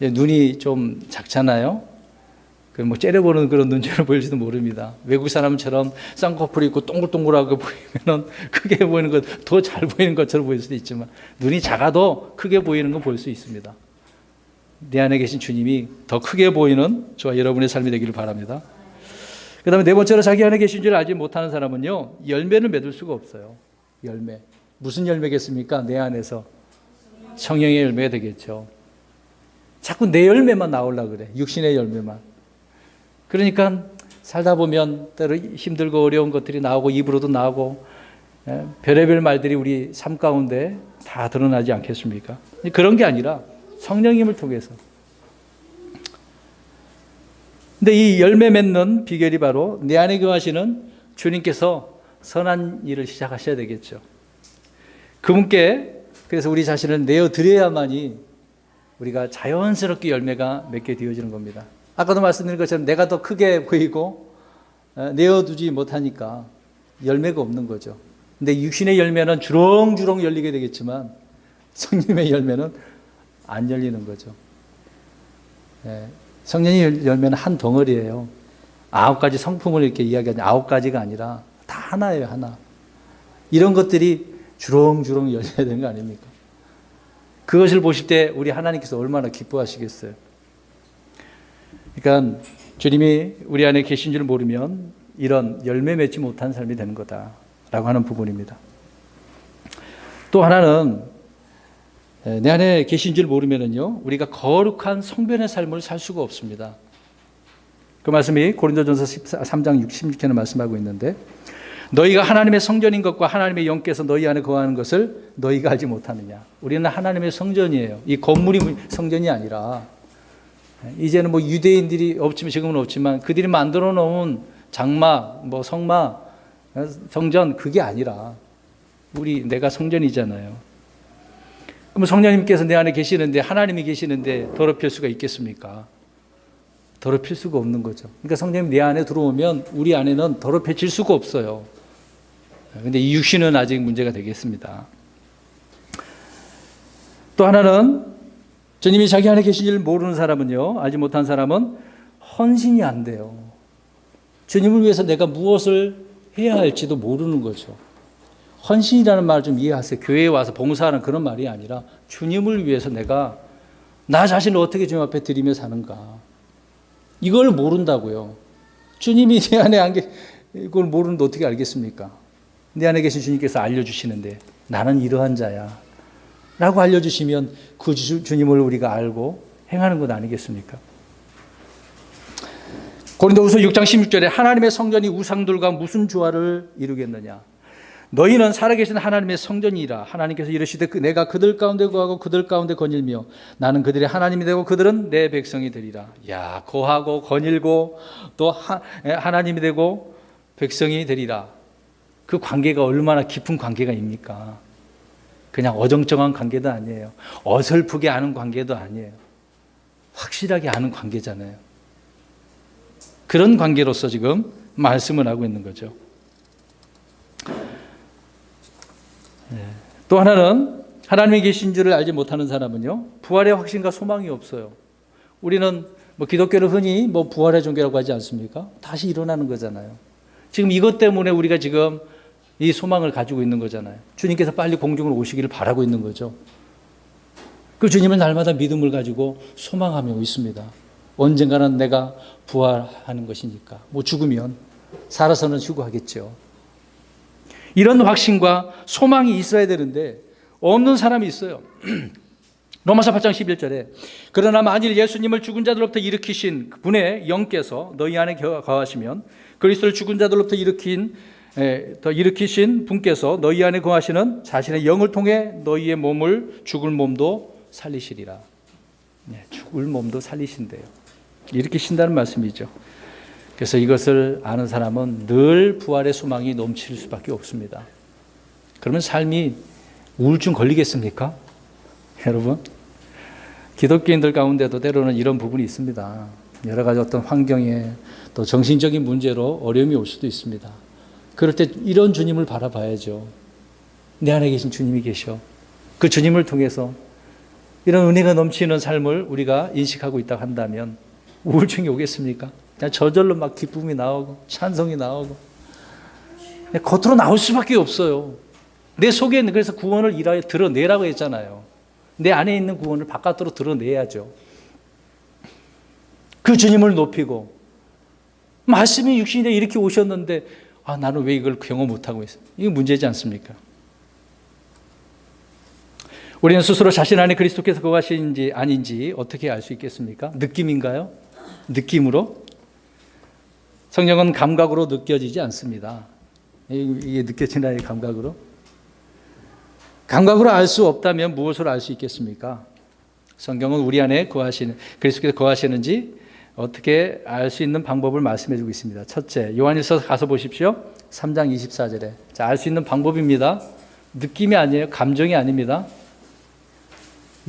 눈이 좀 작잖아요. 뭐 째려보는 그런 눈치로 보일지도 모릅니다. 외국 사람처럼 쌍꺼풀이 있고 동글동글하게 보이면은 크게 보이는 것, 더 잘 보이는 것처럼 보일 수도 있지만 눈이 작아도 크게 보이는 건 볼 수 있습니다. 내 안에 계신 주님이 더 크게 보이는 저와 여러분의 삶이 되기를 바랍니다. 그 다음에 네 번째로 자기 안에 계신 줄 알지 못하는 사람은요, 열매를 맺을 수가 없어요. 열매. 무슨 열매겠습니까? 내 안에서 성령의 열매가 되겠죠. 자꾸 내 열매만 나오려고 그래. 육신의 열매만. 그러니까 살다 보면 때로 힘들고 어려운 것들이 나오고 입으로도 나오고 별의별 말들이 우리 삶 가운데 다 드러나지 않겠습니까? 그런 게 아니라 성령님을 통해서. 근데 이 열매 맺는 비결이 바로 내 안에 거하시는 주님께서 선한 일을 시작하셔야 되겠죠. 그분께 그래서 우리 자신을 내어드려야만이 우리가 자연스럽게 열매가 맺게 되어지는 겁니다. 아까도 말씀드린 것처럼 내가 더 크게 보이고 내어두지 못하니까 열매가 없는 거죠. 근데 육신의 열매는 주렁주렁 열리게 되겠지만 성령의 열매는 안 열리는 거죠. 성령의 열매는 한 덩어리예요. 9가지 성품을 이렇게 이야기하는 9가지가 아니라 다 하나예요, 하나. 이런 것들이 주렁주렁 열려야 되는 거 아닙니까? 그것을 보실 때 우리 하나님께서 얼마나 기뻐하시겠어요. 그러니까 주님이 우리 안에 계신 줄 모르면 이런 열매 맺지 못한 삶이 되는 거다라고 하는 부분입니다. 또 하나는 내 안에 계신 줄 모르면은요, 우리가 거룩한 성변의 삶을 살 수가 없습니다. 그 말씀이 고린도전서 3장 66절에 말씀하고 있는데, 너희가 하나님의 성전인 것과 하나님의 영께서 너희 안에 거하는 것을 너희가 알지 못하느냐. 우리는 하나님의 성전이에요. 이 건물이 성전이 아니라, 이제는 뭐 유대인들이 없지만, 지금은 없지만 그들이 만들어 놓은 장막, 뭐 성막, 성전, 그게 아니라 내가 성전이잖아요. 그럼 성령님께서 내 안에 계시는데, 하나님이 계시는데 더럽힐 수가 있겠습니까? 더럽힐 수가 없는 거죠. 그러니까 성령님 내 안에 들어오면 우리 안에는 더럽혀질 수가 없어요. 그런데 이 육신은 아직 문제가 되겠습니다. 또 하나는 주님이 자기 안에 계신 줄 모르는 사람은요, 알지 못한 사람은 헌신이 안 돼요. 주님을 위해서 내가 무엇을 해야 할지도 모르는 거죠. 헌신이라는 말을 좀 이해하세요. 교회에 와서 봉사하는 그런 말이 아니라 주님을 위해서 내가 나 자신을 어떻게 주님 앞에 드리며 사는가. 이걸 모른다고요. 주님이 내 안에 이걸 모르는데 어떻게 알겠습니까? 내 안에 계신 주님께서 알려주시는데 나는 이러한 자야 라고 알려주시면 그 주님을 우리가 알고 행하는 것 아니겠습니까? 고린도후서 6장 16절에 하나님의 성전이 우상들과 무슨 조화를 이루겠느냐. 너희는 살아계신 하나님의 성전이라. 하나님께서 이르시되 내가 그들 가운데 거하고 그들 가운데 거닐며 나는 그들의 하나님이 되고 그들은 내 백성이 되리라. 야, 거하고 거닐고 또 하나님이 되고 백성이 되리라. 그 관계가 얼마나 깊은 관계가입니까? 그냥 어정쩡한 관계도 아니에요. 어설프게 아는 관계도 아니에요. 확실하게 아는 관계잖아요. 그런 관계로서 지금 말씀을 하고 있는 거죠. 또 하나는 하나님이 계신 줄을 알지 못하는 사람은요, 부활의 확신과 소망이 없어요. 우리는 뭐 기독교를 흔히 뭐 부활의 종교라고 하지 않습니까? 다시 일어나는 거잖아요. 지금 이것 때문에 우리가 지금 이 소망을 가지고 있는 거잖아요. 주님께서 빨리 공중으로 오시기를 바라고 있는 거죠. 그 주님을 날마다 믿음을 가지고 소망하며 있습니다. 언젠가는 내가 부활하는 것이니까. 뭐 죽으면 살아서는 휴거하겠죠. 이런 확신과 소망이 있어야 되는데 없는 사람이 있어요. 로마서 8장 11절에 그러나 만일 예수님을 죽은 자들로부터 일으키신 분의 영께서 너희 안에 거하시면 그리스도를 죽은 자들로부터 일으키신 분께서 너희 안에 거하시는 자신의 영을 통해 너희의 몸을 죽을 몸도 살리시리라. 죽을 몸도 살리신대요. 일으키신다는 말씀이죠. 그래서 이것을 아는 사람은 늘 부활의 소망이 넘칠 수밖에 없습니다. 그러면 삶이 우울증 걸리겠습니까? 여러분, 기독교인들 가운데도 때로는 이런 부분이 있습니다. 여러 가지 어떤 환경에 또 정신적인 문제로 어려움이 올 수도 있습니다. 그럴 때 이런 주님을 바라봐야죠. 내 안에 계신 주님이 계셔. 그 주님을 통해서 이런 은혜가 넘치는 삶을 우리가 인식하고 있다고 한다면 우울증이 오겠습니까? 그냥 저절로 막 기쁨이 나오고 찬송이 나오고 겉으로 나올 수밖에 없어요. 내 속에 있는, 그래서 구원을 일하여 드러내라고 했잖아요. 내 안에 있는 구원을 바깥으로 드러내야죠. 그 주님을 높이고, 말씀이 육신에 이렇게 오셨는데 나는 왜 이걸 경험 못하고 있어요? 이게 문제지 않습니까? 우리는 스스로 자신 안에 그리스도께서 거하시는지 아닌지 어떻게 알 수 있겠습니까? 느낌인가요? 느낌으로? 성령은 감각으로 느껴지지 않습니다. 이게 느껴지나요, 감각으로? 감각으로 알 수 없다면 무엇으로 알 수 있겠습니까? 성경은 우리 안에 그리스도께서 거하시는지 어떻게 알 수 있는 방법을 말씀해 주고 있습니다. 첫째, 요한일서 가서 보십시오. 3장 24절에. 자, 알 수 있는 방법입니다. 느낌이 아니에요. 감정이 아닙니다.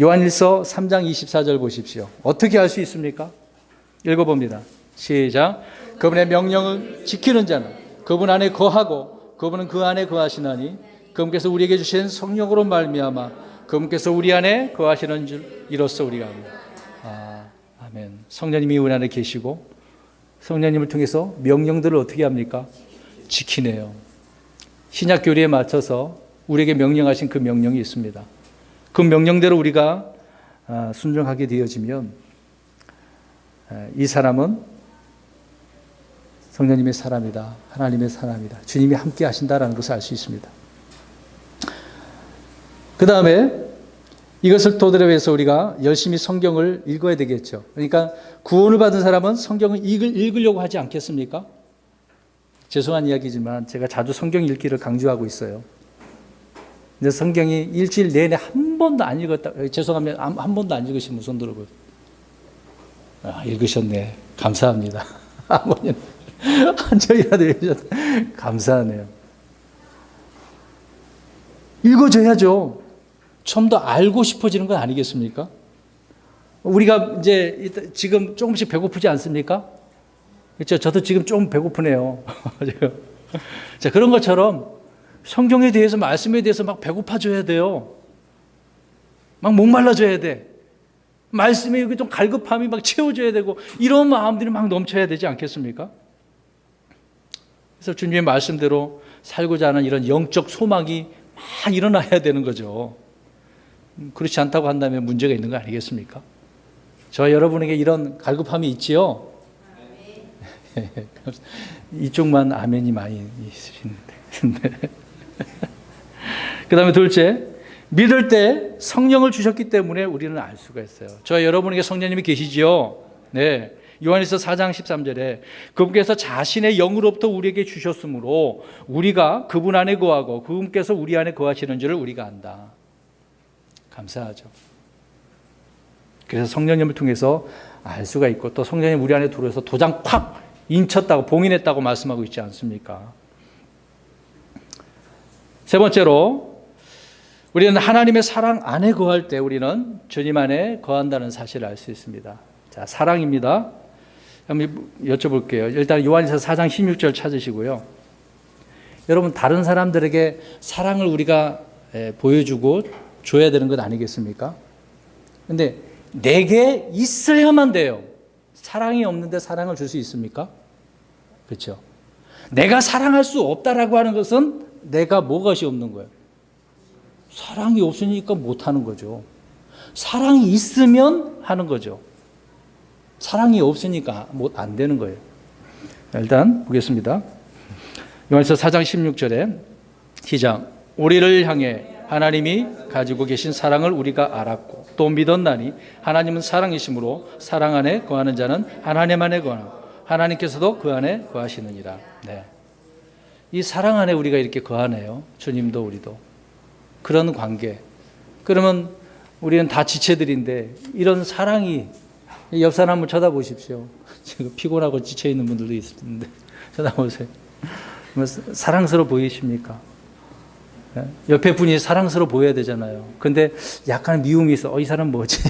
요한일서 3장 24절 보십시오. 어떻게 알 수 있습니까? 읽어봅니다. 시작. 그분의 명령을 지키는 자는 그분 안에 거하고 그분은 그 안에 거하시나니 그분께서 우리에게 주신 성령으로 말미암아 그분께서 우리 안에 거하시는 줄 이로써 우리가 합니다. 아멘. 성령님이 우리 안에 계시고 성령님을 통해서 명령들을 어떻게 합니까? 지키네요. 신약 교리에 맞춰서 우리에게 명령하신 그 명령이 있습니다. 그 명령대로 우리가 순종하게 되어지면 이 사람은 성령님의 사람이다. 하나님의 사람이다. 주님이 함께 하신다라는 것을 알 수 있습니다. 그 다음에 이것을 토대로 해서 우리가 열심히 성경을 읽어야 되겠죠. 그러니까 구원을 받은 사람은 성경을 읽으려고 하지 않겠습니까? 죄송한 이야기지만 제가 자주 성경 읽기를 강조하고 있어요. 근데 성경이 일주일 내내 한 번도 안 읽었다. 죄송하면 한 번도 안 읽으신 분 손 들어보세요. 읽으셨네. 감사합니다. 아버님 한 절이라도 읽으셨다. 감사하네요. 읽어줘야죠. 좀 더 알고 싶어지는 건 아니겠습니까? 우리가 이제 지금 조금씩 배고프지 않습니까? 그렇죠. 저도 지금 좀 배고프네요. 자, 그런 것처럼 성경에 대해서, 말씀에 대해서 막 배고파져야 돼요. 막 목말라져야 돼. 말씀에 여기 좀 갈급함이 막 채워져야 되고, 이런 마음들이 막 넘쳐야 되지 않겠습니까? 그래서 주님의 말씀대로 살고자 하는 이런 영적 소망이 막 일어나야 되는 거죠. 그렇지 않다고 한다면 문제가 있는 거 아니겠습니까? 저와 여러분에게 이런 갈급함이 있지요? 이쪽만 아멘이 많이 있으시는데. 그 다음에 둘째, 믿을 때 성령을 주셨기 때문에 우리는 알 수가 있어요. 저와 여러분에게 성령님이 계시지요? 네. 요한일서 4장 13절에 그분께서 자신의 영으로부터 우리에게 주셨으므로 우리가 그분 안에 거하고 그분께서 우리 안에 거하시는 줄을 우리가 안다. 감사하죠. 그래서 성령님을 통해서 알 수가 있고 또 성령님 우리 안에 들어와서 도장 콱 인쳤다고 봉인했다고 말씀하고 있지 않습니까? 세 번째로 우리는 하나님의 사랑 안에 거할 때 우리는 주님 안에 거한다는 사실을 알 수 있습니다. 자, 사랑입니다. 한번 여쭤볼게요. 일단 요한일서 4장 16절 찾으시고요. 여러분 다른 사람들에게 사랑을 우리가 보여주고 줘야 되는 것 아니겠습니까? 근데 내게 있어야만 돼요. 사랑이 없는데 사랑을 줄 수 있습니까? 그렇죠? 내가 사랑할 수 없다라고 하는 것은 내가 뭐것이 없는 거예요? 사랑이 없으니까 못하는 거죠. 사랑이 있으면 하는 거죠. 사랑이 없으니까 안 되는 거예요. 일단 보겠습니다. 요한일서 4장 16절에 시작. 우리를 향해 하나님이 가지고 계신 사랑을 우리가 알았고 또 믿었나니 하나님은 사랑이시므로 사랑 안에 거하는 자는 하나님 안에 거하고 하나님께서도 그 안에 거하시느니라. 네. 이 사랑 안에 우리가 이렇게 거하네요. 주님도 우리도. 그런 관계. 그러면 우리는 다 지체들인데 이런 사랑이 옆 사람 한번 쳐다보십시오. 지금 피곤하고 지쳐있는 분들도 있을 텐데 쳐다보세요. 사랑스러워 보이십니까? 옆에 분이 사랑스러워 보여야 되잖아요. 근데 약간 미움이 있어. 이 사람 뭐지?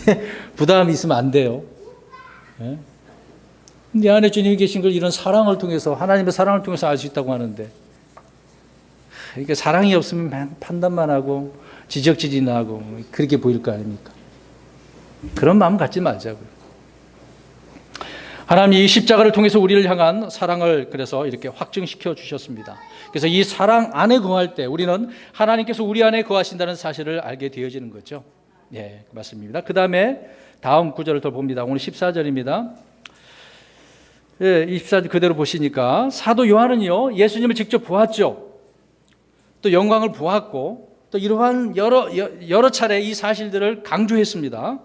부담이 있으면 안 돼요. 내 안에 주님이 계신 걸 이런 사랑을 통해서, 하나님의 사랑을 통해서 알 수 있다고 하는데, 그러니까 사랑이 없으면 판단만 하고 지적질이나 하고 그렇게 보일 거 아닙니까? 그런 마음 갖지 말자고요. 하나님이 이 십자가를 통해서 우리를 향한 사랑을 그래서 이렇게 확증시켜 주셨습니다. 그래서 이 사랑 안에 거할 때 우리는 하나님께서 우리 안에 거하신다는 사실을 알게 되어지는 거죠. 예, 맞습니다. 그 다음에 다음 구절을 더 봅니다. 오늘 14절입니다. 예, 24절 그대로 보시니까 사도 요한은요, 예수님을 직접 보았죠. 또 영광을 보았고, 또 이러한 여러 차례 이 사실들을 강조했습니다.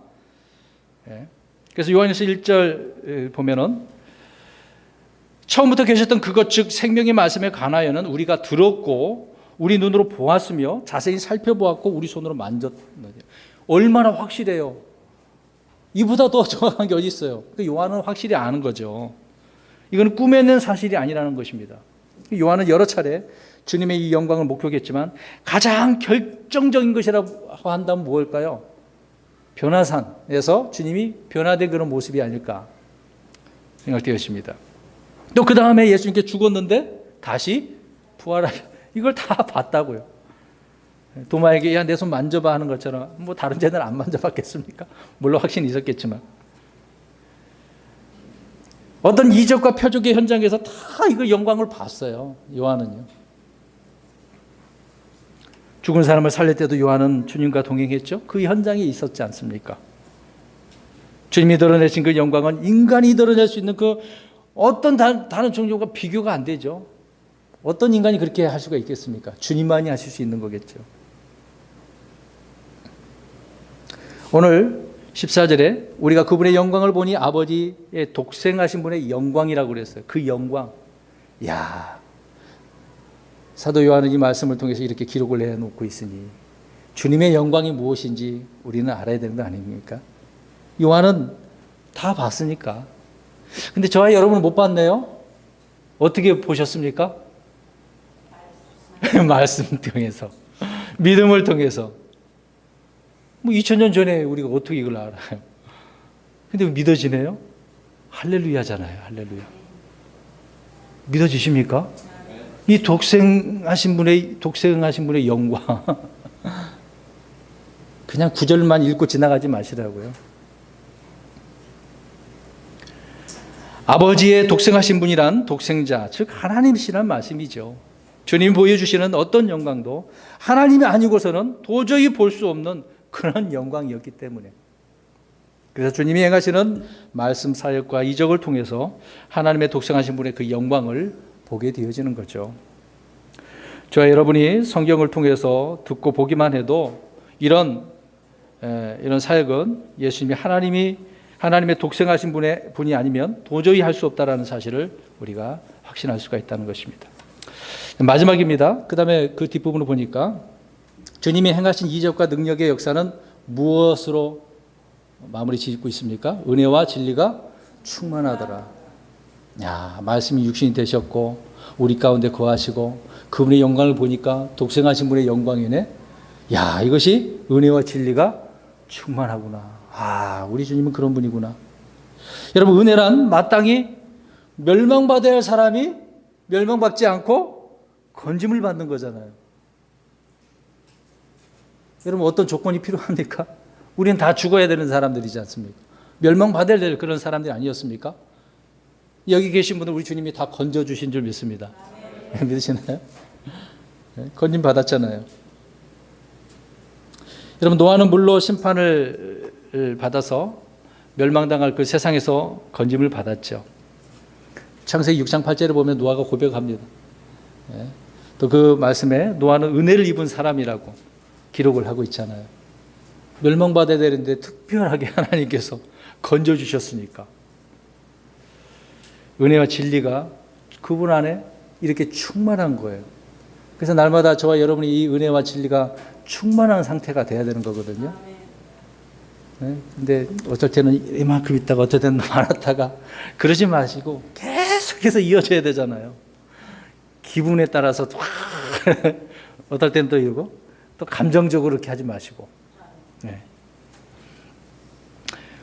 예. 그래서 요한일서 1절 보면은 처음부터 계셨던 그것 즉 생명의 말씀에 관하여는 우리가 들었고 우리 눈으로 보았으며 자세히 살펴보았고 우리 손으로 만졌다. 얼마나 확실해요. 이보다 더 정확한 게 어디 있어요. 요한은 확실히 아는 거죠. 이건 꾸며낸 사실이 아니라는 것입니다. 요한은 여러 차례 주님의 이 영광을 목격했지만 가장 결정적인 것이라고 한다면 무엇일까요? 변화산에서 주님이 변화된 그런 모습이 아닐까 생각되었습니다. 또 그 다음에 예수님께 죽었는데 다시 부활하셨. 이걸 다 봤다고요. 도마에게 야, 내 손 만져봐 하는 것처럼 뭐 다른 자는 안 만져봤겠습니까? 물론 확신이 있었겠지만 어떤 이적과 표적의 현장에서 다 이걸 영광을 봤어요. 요한은요. 죽은 사람을 살릴 때도 요한은 주님과 동행했죠. 그 현장에 있었지 않습니까? 주님이 드러내신 그 영광은 인간이 드러낼 수 있는 그 어떤 다른 종교가 비교가 안 되죠. 어떤 인간이 그렇게 할 수가 있겠습니까? 주님만이 하실 수 있는 거겠죠. 오늘 14절에 우리가 그분의 영광을 보니 아버지의 독생하신 분의 영광이라고 그랬어요. 그 영광. 야, 사도 요한은 이 말씀을 통해서 이렇게 기록을 해놓고 있으니 주님의 영광이 무엇인지 우리는 알아야 되는 거 아닙니까? 요한은 다 봤으니까. 근데 저와 여러분은 못 봤네요. 어떻게 보셨습니까? 말씀 통해서, 믿음을 통해서. 뭐 2000년 전에 우리가 어떻게 이걸 알아요? 근데 믿어지네요? 할렐루야잖아요. 할렐루야. 믿어지십니까? 이 독생하신 분의 영광. 그냥 구절만 읽고 지나가지 마시라고요. 아버지의 독생하신 분이란 독생자, 즉 하나님이시란 말씀이죠. 주님 보여주시는 어떤 영광도 하나님이 아니고서는 도저히 볼 수 없는 그런 영광이었기 때문에. 그래서 주님이 행하시는 말씀 사역과 이적을 통해서 하나님의 독생하신 분의 그 영광을 보게 되어지는 거죠. 저와 여러분이 성경을 통해서 듣고 보기만 해도 이런 사역은 예수님이 하나님의 독생하신 분이 아니면 도저히 할 수 없다라는 사실을 우리가 확신할 수가 있다는 것입니다. 마지막입니다. 그 다음에 그 뒷부분을 보니까 주님이 행하신 이적과 능력의 역사는 무엇으로 마무리 짓고 있습니까? 은혜와 진리가 충만하더라. 야, 말씀이 육신이 되셨고 우리 가운데 거하시고 그분의 영광을 보니까 독생하신 분의 영광이네. 야, 이것이 은혜와 진리가 충만하구나. 아, 우리 주님은 그런 분이구나. 여러분, 은혜란 마땅히 멸망받아야 할 사람이 멸망받지 않고 건짐을 받는 거잖아요. 여러분, 어떤 조건이 필요합니까? 우리는 다 죽어야 되는 사람들이지 않습니까? 멸망받아야 될 그런 사람들이 아니었습니까? 여기 계신 분들 우리 주님이 다 건져주신 줄 믿습니다. 믿으시나요? 건짐 받았잖아요. 여러분, 노아는 물로 심판을 받아서 멸망당할 그 세상에서 건짐을 받았죠. 창세기 6장 8절에 보면 노아가 고백합니다. 또 그 말씀에 노아는 은혜를 입은 사람이라고 기록을 하고 있잖아요. 멸망받아야 되는데 특별하게 하나님께서 건져주셨으니까. 은혜와 진리가 그분 안에 이렇게 충만한 거예요. 그래서 날마다 저와 여러분이 이 은혜와 진리가 충만한 상태가 돼야 되는 거거든요. 근데 어떨 때는 이만큼 있다가 어떨 때는 많았다가 그러지 마시고 계속해서 이어져야 되잖아요. 기분에 따라서 어떨 때는 또 이러고 또 감정적으로 그렇게 하지 마시고.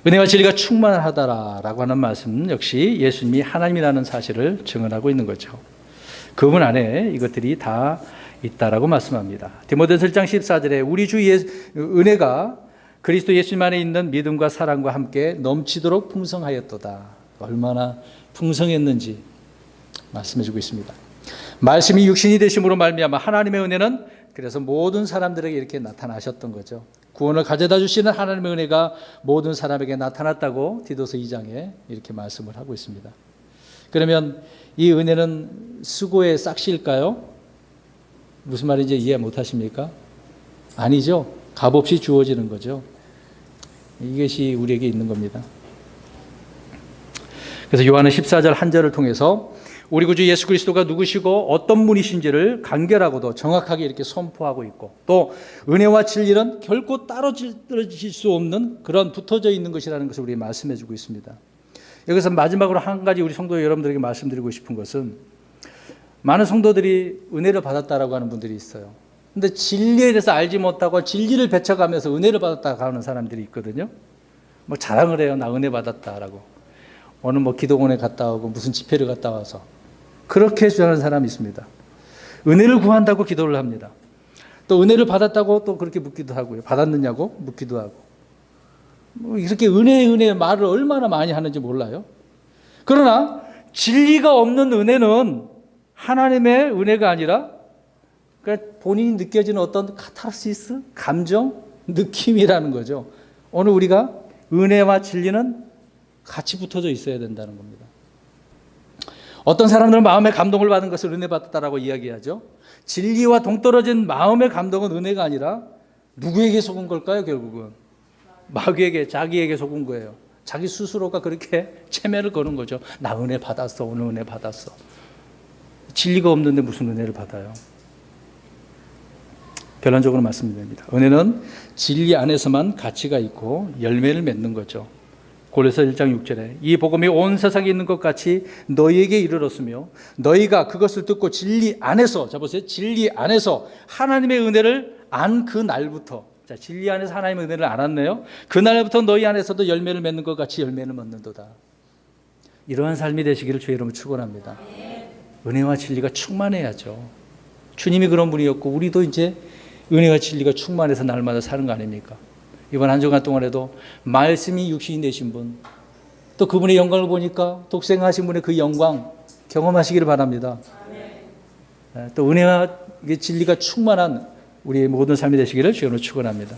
은혜와 진리가 충만하다라고 하는 말씀 역시 예수님이 하나님이라는 사실을 증언하고 있는 거죠. 그분 안에 이것들이 다 있다라고 말씀합니다. 디모데전서 1장 14절에 우리 주 은혜가 그리스도 예수님 안에 있는 믿음과 사랑과 함께 넘치도록 풍성하였도다. 얼마나 풍성했는지 말씀해주고 있습니다. 말씀이 육신이 되심으로 말미암아 하나님의 은혜는 그래서 모든 사람들에게 이렇게 나타나셨던 거죠. 구원을 가져다 주시는 하나님의 은혜가 모든 사람에게 나타났다고 디도서 2장에 이렇게 말씀을 하고 있습니다. 그러면 이 은혜는 수고의 싹시일까요? 무슨 말인지 이해 못하십니까? 아니죠. 값없이 주어지는 거죠. 이것이 우리에게 있는 겁니다. 그래서 요한은 14절 한 절을 통해서 우리 구주 예수 그리스도가 누구시고 어떤 분이신지를 간결하고도 정확하게 이렇게 선포하고 있고, 또 은혜와 진리는 결코 떨어질 수 없는 그런 붙어져 있는 것이라는 것을 우리 말씀해 주고 있습니다. 여기서 마지막으로 한 가지 우리 성도 여러분들에게 말씀드리고 싶은 것은, 많은 성도들이 은혜를 받았다라고 하는 분들이 있어요. 근데 진리에 대해서 알지 못하고 진리를 배쳐가면서 은혜를 받았다고 하는 사람들이 있거든요. 뭐 자랑을 해요. 나 은혜 받았다라고. 오늘 뭐 기도원에 갔다 오고 무슨 집회를 갔다 와서 그렇게 주장하는 사람이 있습니다. 은혜를 구한다고 기도를 합니다. 또 은혜를 받았다고 또 그렇게 묻기도 하고요. 받았느냐고 묻기도 하고. 뭐 이렇게 은혜 말을 얼마나 많이 하는지 몰라요. 그러나 진리가 없는 은혜는 하나님의 은혜가 아니라 그러니까 본인이 느껴지는 어떤 카타르시스, 감정, 느낌이라는 거죠. 오늘 우리가 은혜와 진리는 같이 붙어져 있어야 된다는 겁니다. 어떤 사람들은 마음의 감동을 받은 것을 은혜 받았다라고 이야기하죠. 진리와 동떨어진 마음의 감동은 은혜가 아니라 누구에게 속은 걸까요? 결국은 마귀에게, 자기에게 속은 거예요. 자기 스스로가 그렇게 체면을 거는 거죠. 나 은혜 받았어. 오늘 은혜 받았어. 진리가 없는데 무슨 은혜를 받아요? 결론적으로 말씀드립니다. 은혜는 진리 안에서만 가치가 있고 열매를 맺는 거죠. 고린도서 1장 6절에 이 복음이 온 세상에 있는 것 같이 너희에게 이르렀으며 너희가 그것을 듣고 진리 안에서, 자 보세요, 진리 안에서 하나님의 은혜를 안 그 날부터, 자 진리 안에서 하나님의 은혜를 알았네요. 그 날부터 너희 안에서도 열매를 맺는 것 같이 열매를 맺는도다. 이러한 삶이 되시기를 주의 이름으로 축원합니다. 은혜와 진리가 충만해야죠. 주님이 그런 분이었고 우리도 이제 은혜와 진리가 충만해서 날마다 사는 거 아닙니까? 이번 한 주간 동안에도 말씀이 육신이 되신 분, 또 그분의 영광을 보니까 독생하신 분의 그 영광 경험하시기를 바랍니다. 또 은혜와 진리가 충만한 우리의 모든 삶이 되시기를 주님으로 축원합니다.